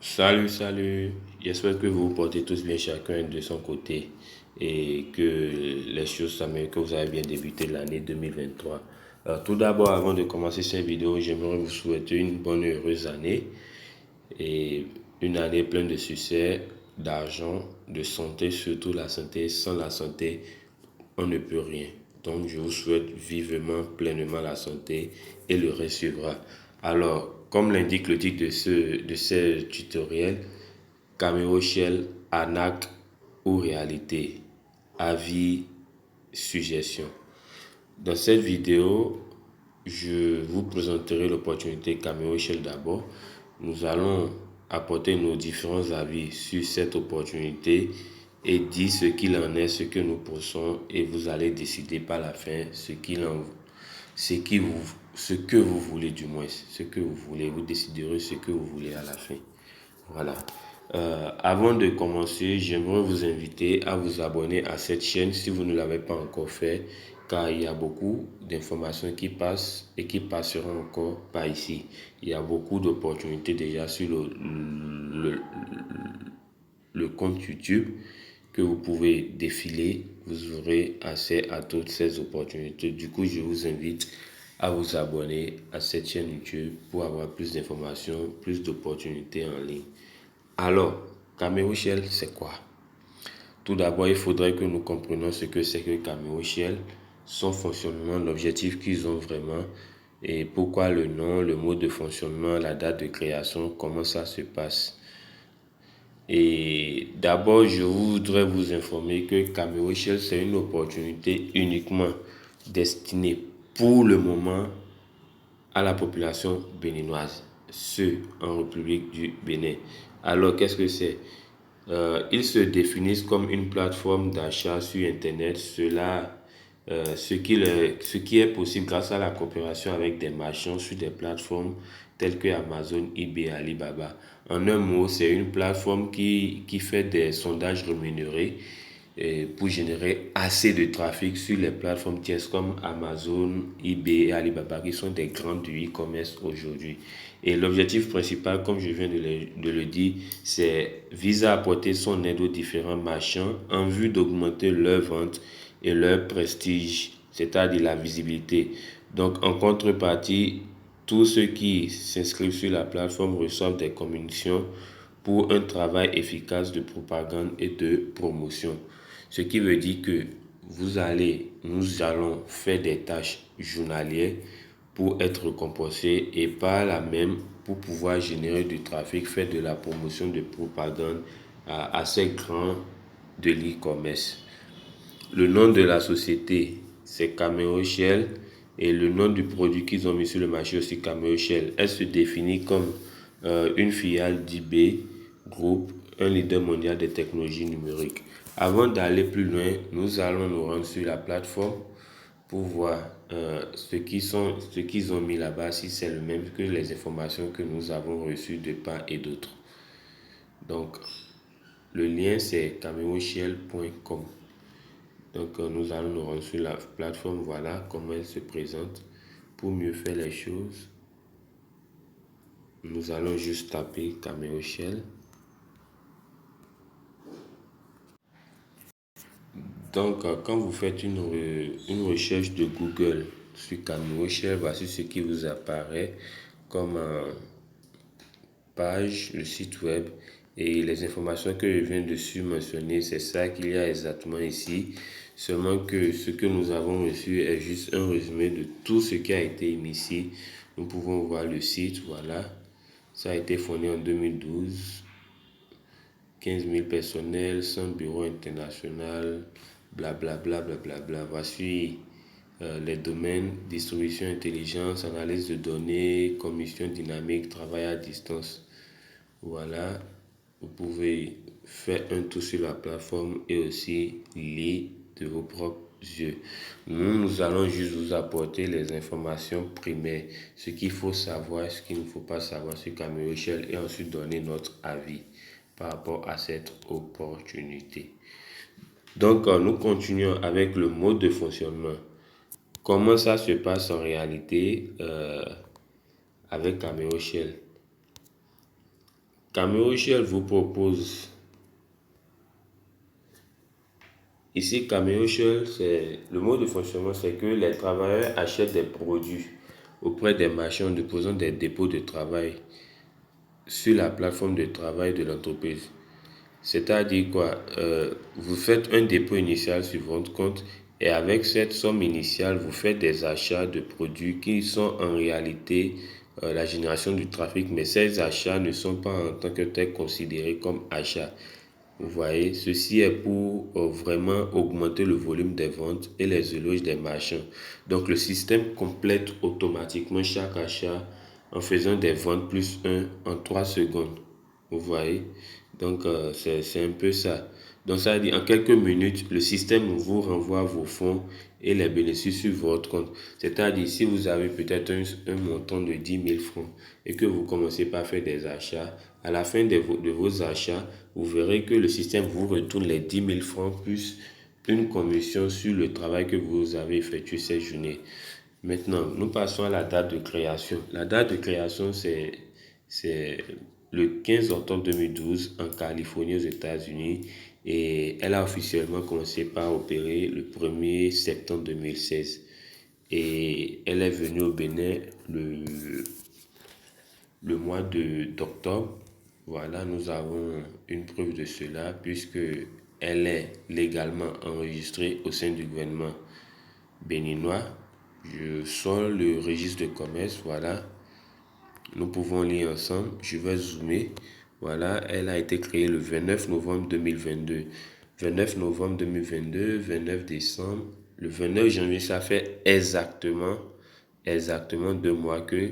Salut, j'espère que vous vous portez tous bien chacun de son côté et que les choses s'améliorent, que vous avez bien débuté l'année 2023. Tout d'abord, avant de commencer cette vidéo, j'aimerais vous souhaiter une bonne et heureuse année et une année pleine de succès, d'argent, de santé, surtout la santé. Sans la santé, on ne peut rien. Donc, je vous souhaite vivement, pleinement la santé et le reste suivra. Alors, comme l'indique le titre de ce tutoriel, Cameo Shell, arnaque ou réalité, avis, suggestion. Dans cette vidéo, je vous présenterai l'opportunité Cameo Shell d'abord. Nous allons apporter nos différents avis sur cette opportunité et dire ce qu'il en est, ce que nous pensons, et vous allez décider par la fin ce que vous voulez, du moins, ce que vous voulez. Vous déciderez ce que vous voulez à la fin. Voilà. Avant de commencer, j'aimerais vous inviter à vous abonner à cette chaîne si vous ne l'avez pas encore fait, car il y a beaucoup d'informations qui passent et qui passeront encore par ici. Il y a beaucoup d'opportunités déjà sur le compte YouTube que vous pouvez défiler. Vous aurez accès à toutes ces opportunités. Du coup, je vous invite à vous abonner à cette chaîne YouTube pour avoir plus d'informations, plus d'opportunités en ligne. Alors, Cameo Shell, c'est quoi? Tout d'abord, il faudrait que nous comprenions ce que c'est que Cameo Shell, son fonctionnement, l'objectif qu'ils ont vraiment, et pourquoi le nom, le mode de fonctionnement, la date de création, comment ça se passe. Et d'abord, je voudrais vous informer que Cameo Shell, c'est une opportunité uniquement destinée pour le moment à la population béninoise, ceux en République du Bénin. Alors, qu'est-ce que c'est? Ils se définissent comme une plateforme d'achat sur Internet. Ce qui est possible grâce à la coopération avec des marchands sur des plateformes telles que Amazon, eBay, Alibaba. En un mot, c'est une plateforme qui fait des sondages rémunérés pour générer assez de trafic sur les plateformes tierces comme Amazon, eBay et Alibaba, qui sont des grands du e-commerce aujourd'hui. Et l'objectif principal, comme je viens de le dire, c'est viser à apporter son aide aux différents marchands en vue d'augmenter leur vente et leur prestige, c'est-à-dire la visibilité. Donc, en contrepartie, tous ceux qui s'inscrivent sur la plateforme reçoivent des commissions pour un travail efficace de propagande et de promotion. Ce qui veut dire que nous allons faire des tâches journalières pour être récompensés et par là même pour pouvoir générer du trafic, faire de la promotion de propagande à ces grands de l'e-commerce. Le nom de la société, c'est Cameo Shell, et le nom du produit qu'ils ont mis sur le marché aussi, Cameo Shell. Elle se définit comme une filiale d'eBay Group, un leader mondial des technologies numériques. Avant d'aller plus loin, nous allons nous rendre sur la plateforme pour voir ce qu'ils ont mis là-bas, si c'est le même que les informations que nous avons reçues de part et d'autre. Donc, le lien, c'est cameoshell.com. Donc, nous allons nous rendre sur la plateforme. Voilà comment elle se présente. Pour mieux faire les choses, nous allons juste taper Cameo Shell. Donc, quand vous faites une recherche de Google sur Cameo Shell, voici ce qui vous apparaît comme page, le site web, et les informations que je viens de mentionner, c'est ça qu'il y a exactement ici. Seulement que ce que nous avons reçu est juste un résumé de tout ce qui a été mis ici. Nous pouvons voir le site, voilà. Ça a été fondé en 2012. 15 000 personnels, 100 bureaux internationaux, blablabla, blablabla. Voici les domaines: distribution, intelligence, analyse de données, commission dynamique, travail à distance. Voilà, vous pouvez faire un tour sur la plateforme et aussi lire de vos propres yeux. Nous allons juste vous apporter les informations primaires, ce qu'il faut savoir, ce qu'il ne faut pas savoir sur Cameo Shell, et ensuite donner notre avis par rapport à cette opportunité. Donc, nous continuons avec le mode de fonctionnement. Comment ça se passe en réalité avec Cameo Shell? Cameo Shell vous propose. Ici, Cameo Shell, c'est le mode de fonctionnement, c'est que les travailleurs achètent des produits auprès des marchands déposant des dépôts de travail sur la plateforme de travail de l'entreprise. C'est-à-dire quoi? Vous faites un dépôt initial sur votre compte et avec cette somme initiale, vous faites des achats de produits qui sont en réalité la génération du trafic, mais ces achats ne sont pas en tant que tels considérés comme achats. Vous voyez, ceci est pour vraiment augmenter le volume des ventes et les éloges des marchands. Donc le système complète automatiquement chaque achat en faisant des ventes plus un en 3 secondes. Vous voyez? Donc c'est un peu ça. Donc ça veut dire en quelques minutes, le système vous renvoie vos fonds et les bénéfices sur votre compte. C'est-à-dire si vous avez peut-être un montant de 10 000 francs et que vous commencez par faire des achats, à la fin de vos achats, vous verrez que le système vous retourne les 10 000 francs plus une commission sur le travail que vous avez effectué cette journée. Maintenant, nous passons à la date de création. La date de création, c'est le 15 octobre 2012 en Californie, aux États-Unis. Et elle a officiellement commencé par opérer le 1er septembre 2016. Et elle est venue au Bénin le mois d'octobre. Voilà, nous avons une preuve de cela puisque elle est légalement enregistrée au sein du gouvernement béninois. Je sors le registre de commerce, voilà. Nous pouvons lire ensemble. Je vais zoomer. Voilà, elle a été créée le 29 novembre 2022. 29 novembre 2022, 29 décembre. Le 29 janvier, ça fait exactement 2 mois que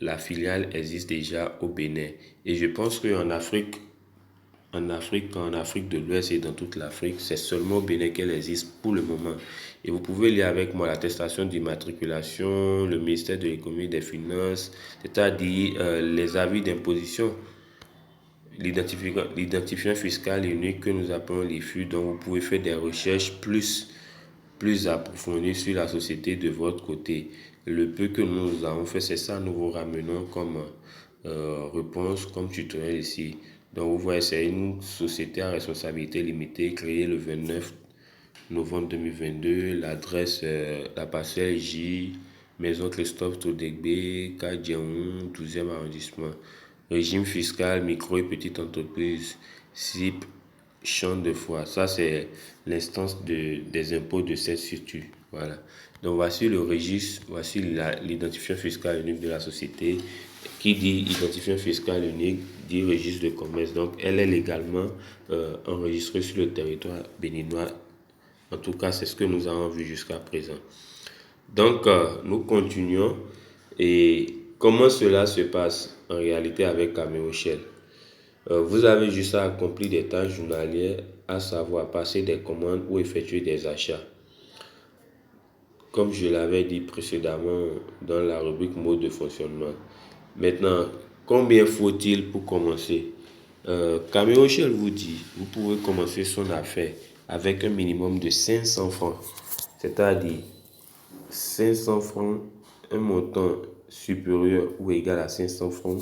la filiale existe déjà au Bénin. Et je pense qu'en Afrique, en Afrique de l'Ouest et dans toute l'Afrique, c'est seulement au Bénin qu'elle existe pour le moment. Et vous pouvez lire avec moi l'attestation d'immatriculation, le ministère de l'économie et des finances, c'est-à-dire les avis d'imposition, l'identifiant fiscal unique que nous appelons l'IFU, dont vous pouvez faire des recherches plus approfondies sur la société de votre côté. Le peu que nous avons fait, c'est ça, nous vous ramenons comme réponse, comme tutoriel ici. Donc vous voyez, c'est une société à responsabilité limitée créée le 29 novembre 2022. L'adresse, la parcelle J, Maison Christophe Todegbe, Kadiaoun, 12e arrondissement. Régime fiscal, micro et petite entreprise, SIP, champ de foi. Ça, c'est l'instance des impôts de cette structure. Voilà. Donc, voici le registre, voici l'identifiant fiscal unique de la société. Qui dit identifiant fiscal unique dit registre de commerce. Donc, elle est légalement enregistrée sur le territoire béninois. En tout cas, c'est ce que nous avons vu jusqu'à présent. Donc, nous continuons. Et comment cela se passe en réalité avec Cameo Shell? Vous avez juste à accomplir des tâches journalières, à savoir passer des commandes ou effectuer des achats. Comme je l'avais dit précédemment dans la rubrique mode de fonctionnement. Maintenant, combien faut-il pour commencer? Cameo Shell vous dit, vous pouvez commencer son affaire avec un minimum de 500 francs. C'est-à-dire 500 francs, un montant supérieur ou égal à 500 francs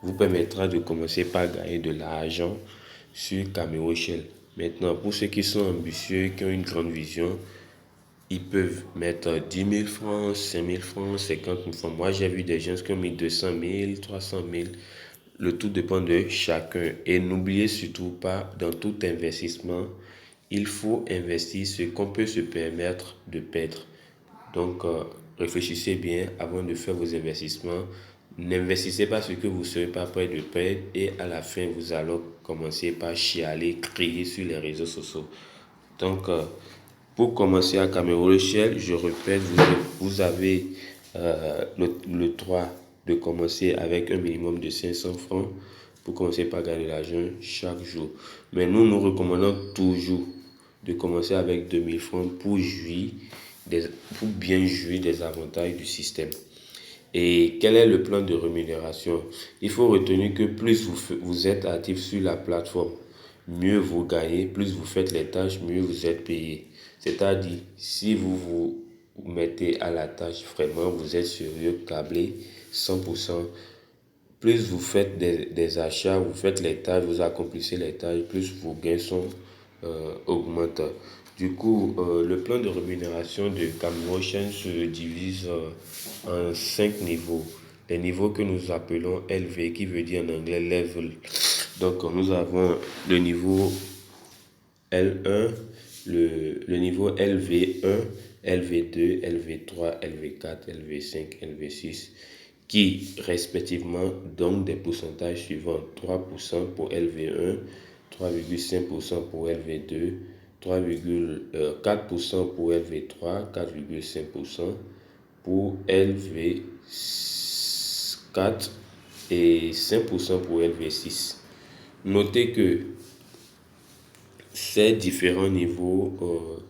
vous permettra de commencer par gagner de l'argent sur Cameo Shell. Maintenant, pour ceux qui sont ambitieux, qui ont une grande vision, ils peuvent mettre 10 000 francs, 5 000 francs, 50 000 francs. Moi, j'ai vu des gens qui ont mis 200 000, 300 000. Le tout dépend de chacun. Et n'oubliez surtout pas, dans tout investissement, il faut investir ce qu'on peut se permettre de perdre. Donc, réfléchissez bien avant de faire vos investissements. N'investissez pas ce que vous ne serez pas prêt de perdre et à la fin, vous allez commencer par chialer, crier sur les réseaux sociaux. Donc, pour commencer à Cameo Shell, je répète, vous avez le droit de commencer avec un minimum de 500 francs pour commencer par gagner de l'argent chaque jour. Mais nous recommandons toujours de commencer avec 2 000 francs pour bien jouir des avantages du système. Et quel est le plan de rémunération? Il faut retenir que plus vous êtes actif sur la plateforme, mieux vous gagnez, plus vous faites les tâches, mieux vous êtes payé. C'est-à-dire, si vous mettez à la tâche vraiment, vous êtes sérieux, câblé, 100%, plus vous faites des achats, vous faites les tâches, vous accomplissez les tâches, plus vos gains sont augmentent. Du coup, le plan de rémunération de Cammotion se divise en 5 niveaux. Les niveaux que nous appelons LV, qui veut dire en anglais level. Donc, nous avons le niveau L1, le niveau LV1, LV2, LV3, LV4, LV5, LV6, qui respectivement donnent des pourcentages suivants: 3% pour LV1, 3,5% pour LV2, 3,4% pour LV3, 4,5% pour LV4 et 5% pour LV6. Notez que ces différents niveaux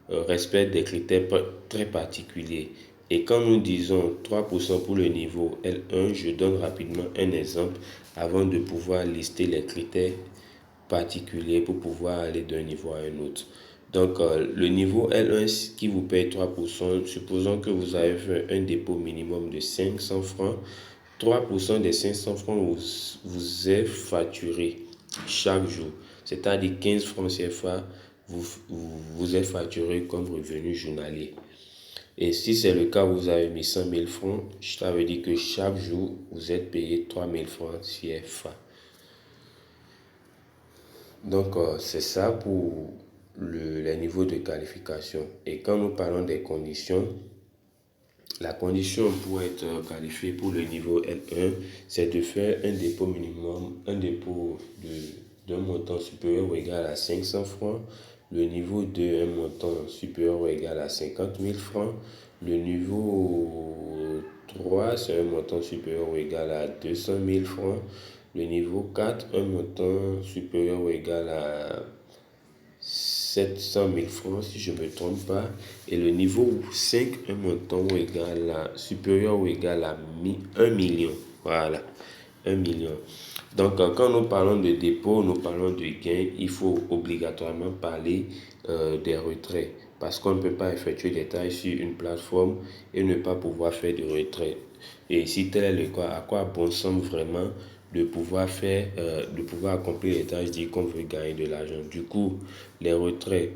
respectent des critères très particuliers. Et quand nous disons 3% pour le niveau L1, je donne rapidement un exemple avant de pouvoir lister les critères particuliers pour pouvoir aller d'un niveau à un autre. Donc, le niveau L1 qui vous paye 3%, supposons que vous avez fait un dépôt minimum de 500 francs. 3% des 500 francs vous est facturé chaque jour. C'est-à-dire 15 francs CFA vous est facturé comme revenu journalier. Et si c'est le cas, vous avez mis 100 000 francs, ça veut dire que chaque jour, vous êtes payé 3 000 francs CFA. Donc, c'est ça pour les niveaux de qualification. Et quand nous parlons des conditions, la condition pour être qualifié pour le niveau L1, c'est de faire un dépôt minimum, un dépôt d'un montant supérieur ou égal à 500 francs. Le niveau 2, un montant supérieur ou égal à 50 000 francs. Le niveau 3, c'est un montant supérieur ou égal à 200 000 francs. Le niveau 4, un montant supérieur ou égal à 700 000 francs, si je ne me trompe pas. Et le niveau 5, un montant supérieur ou égal à 1 million. Voilà, 1 million. Donc, quand nous parlons de dépôt, nous parlons de gains, il faut obligatoirement parler des retraits. Parce qu'on ne peut pas effectuer des tâches sur une plateforme et ne pas pouvoir faire de retrait. Et si tel est le cas, à quoi bon semble vraiment de pouvoir de pouvoir accomplir les tâches dit qu'on veut gagner de l'argent. Du coup, les retraits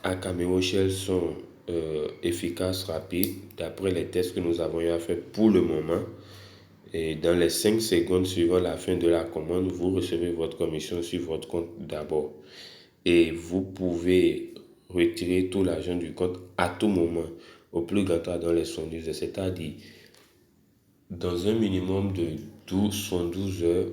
à Cameo Shell sont efficaces, rapides, d'après les tests que nous avons eu à faire pour le moment. Et dans les 5 secondes suivant la fin de la commande, vous recevez votre commission sur votre compte d'abord. Et vous pouvez retirer tout l'argent du compte à tout moment, au plus grand temps dans les 72 heures. C'est-à-dire, dans un minimum de 12 heures,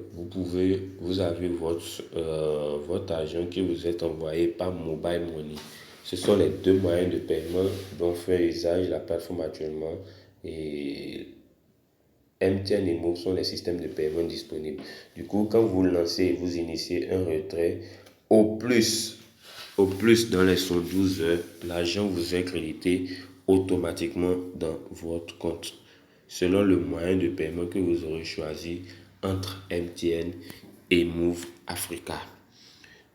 vous avez votre argent qui vous est envoyé par Mobile Money. Ce sont les deux moyens de paiement dont fait usage la plateforme actuellement. Et MTN et Move sont les systèmes de paiement disponibles. Du coup, quand vous lancez, vous initiez un retrait, au plus dans les 112 heures, l'argent vous est crédité automatiquement dans votre compte, selon le moyen de paiement que vous aurez choisi entre MTN et Move Africa.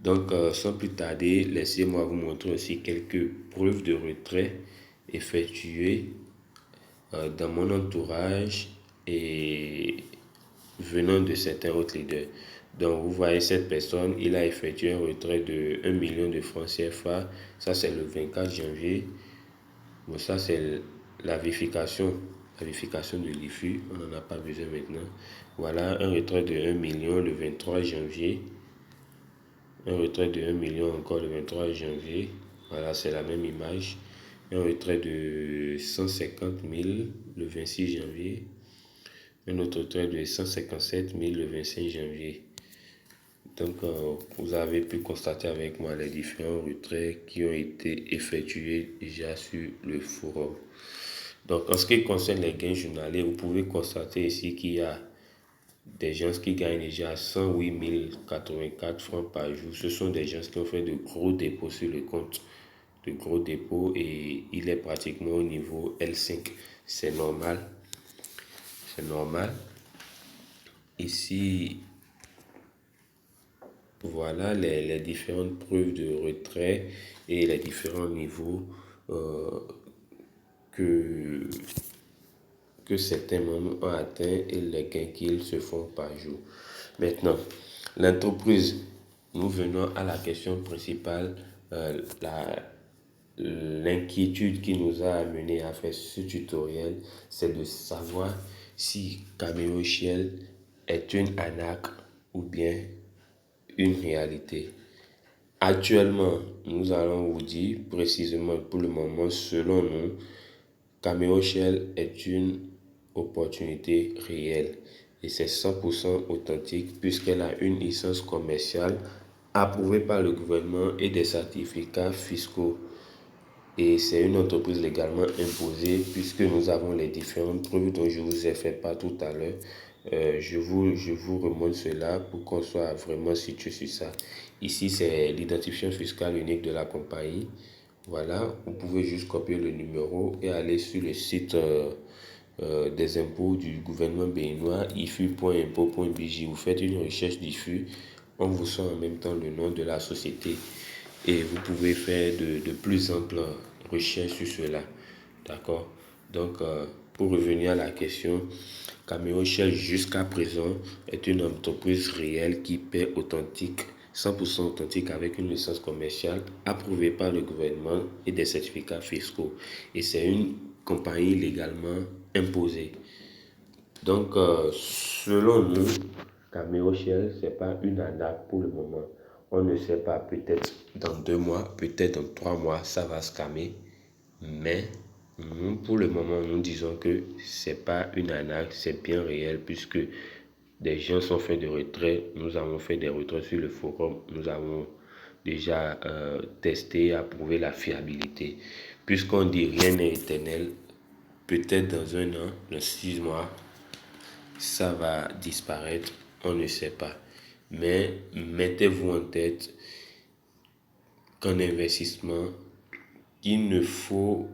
Donc, sans plus tarder, laissez-moi vous montrer aussi quelques preuves de retrait effectuées dans mon entourage et venant de certains autres leaders. Donc, vous voyez cette personne, il a effectué un retrait de 1 million de francs CFA. Ça, c'est le 24 janvier. Bon, ça, c'est la vérification de l'IFU. On n'en a pas besoin maintenant. Voilà, un retrait de 1 million le 23 janvier. Un retrait de 1 million encore le 23 janvier. Voilà, c'est la même image. Un retrait de 150 000 le 26 janvier. Un autre retrait de 157 000 le 25 janvier. Donc, vous avez pu constater avec moi les différents retraits qui ont été effectués déjà sur le forum. Donc, en ce qui concerne les gains journaliers, vous pouvez constater ici qu'il y a des gens qui gagnent déjà 108 084 francs par jour. Ce sont des gens qui ont fait de gros dépôts sur le compte, de gros dépôts, et il est pratiquement au niveau L5. C'est normal. C'est normal. Ici, voilà les différentes preuves de retrait et les différents niveaux que, que certains membres ont atteint et les gains qu'ils se font par jour. Maintenant, l'entreprise, nous venons à la question principale, l'inquiétude qui nous a amené à faire ce tutoriel, c'est de savoir si Cameo Shell est une arnaque ou bien une réalité. Actuellement, nous allons vous dire précisément pour le moment, selon nous, Cameo Shell est une opportunité réelle et c'est 100% authentique puisqu'elle a une licence commerciale approuvée par le gouvernement et des certificats fiscaux. Et c'est une entreprise légalement imposée puisque nous avons les différentes preuves dont je vous ai fait part tout à l'heure. Je vous remonte cela pour qu'on soit vraiment situé sur ça. Ici, c'est l'identifiant fiscal unique de la compagnie. Voilà, vous pouvez juste copier le numéro et aller sur le site des impôts du gouvernement béninois, ifu.impôt.bj. Vous faites une recherche d'IFU, on vous sort en même temps le nom de la société et vous pouvez faire de plus amples recherches sur cela. D'accord? Donc, pour revenir à la question, Cameo Shell jusqu'à présent est une entreprise réelle qui paie authentique, 100% authentique avec une licence commerciale approuvée par le gouvernement et des certificats fiscaux. Et c'est une compagnie légalement imposée. Donc, selon nous, Cameo Shell, ce n'est pas une arnaque pour le moment. On ne sait pas, peut-être dans 2 mois, peut-être dans 3 mois, ça va se calmer. Mais nous, pour le moment, nous disons que ce n'est pas une arnaque, c'est bien réel puisque des gens sont faits de retrait. Nous avons fait des retraits sur le forum. Nous avons déjà testé, approuvé la fiabilité. Puisqu'on dit rien n'est éternel, peut-être dans 1 an, dans 6 mois, ça va disparaître, on ne sait pas. Mais mettez-vous en tête qu'en investissement, il ne faut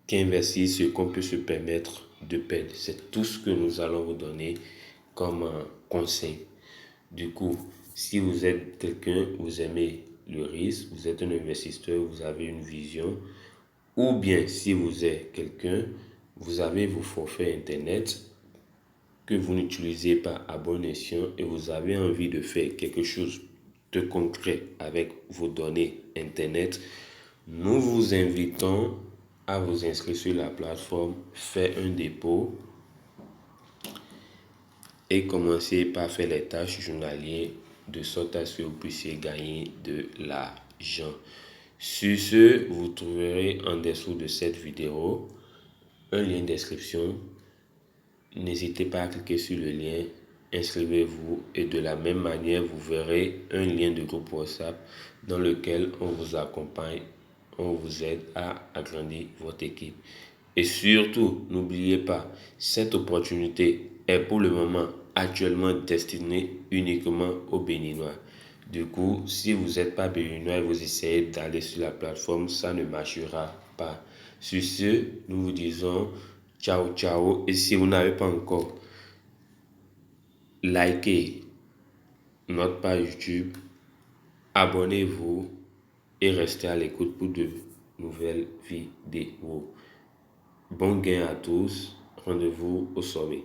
qu'investir ce qu'on peut se permettre de perdre. C'est tout ce que nous allons vous donner comme conseil. Du coup, si vous êtes quelqu'un, vous aimez le risque, vous êtes un investisseur, vous avez une vision, ou bien si vous êtes quelqu'un, vous avez vos forfaits Internet que vous n'utilisez pas à bon escient et vous avez envie de faire quelque chose de concret avec vos données Internet, nous vous invitons à vous inscrire sur la plateforme, faire un dépôt et commencer par faire les tâches journalières de sorte à ce que vous puissiez gagner de l'argent. Sur ce, vous trouverez en dessous de cette vidéo un lien de description. N'hésitez pas à cliquer sur le lien, inscrivez-vous et de la même manière, vous verrez un lien de groupe WhatsApp dans lequel on vous accompagne, on vous aide à agrandir votre équipe. Et surtout, n'oubliez pas, cette opportunité est pour le moment actuellement destinée uniquement aux Béninois. Du coup, si vous n'êtes pas béninois et vous essayez d'aller sur la plateforme, ça ne marchera pas. Sur ce, nous vous disons ciao, ciao. Et si vous n'avez pas encore liké notre page YouTube, abonnez-vous et restez à l'écoute pour de nouvelles vidéos. Bon gain à tous. Rendez-vous au sommet.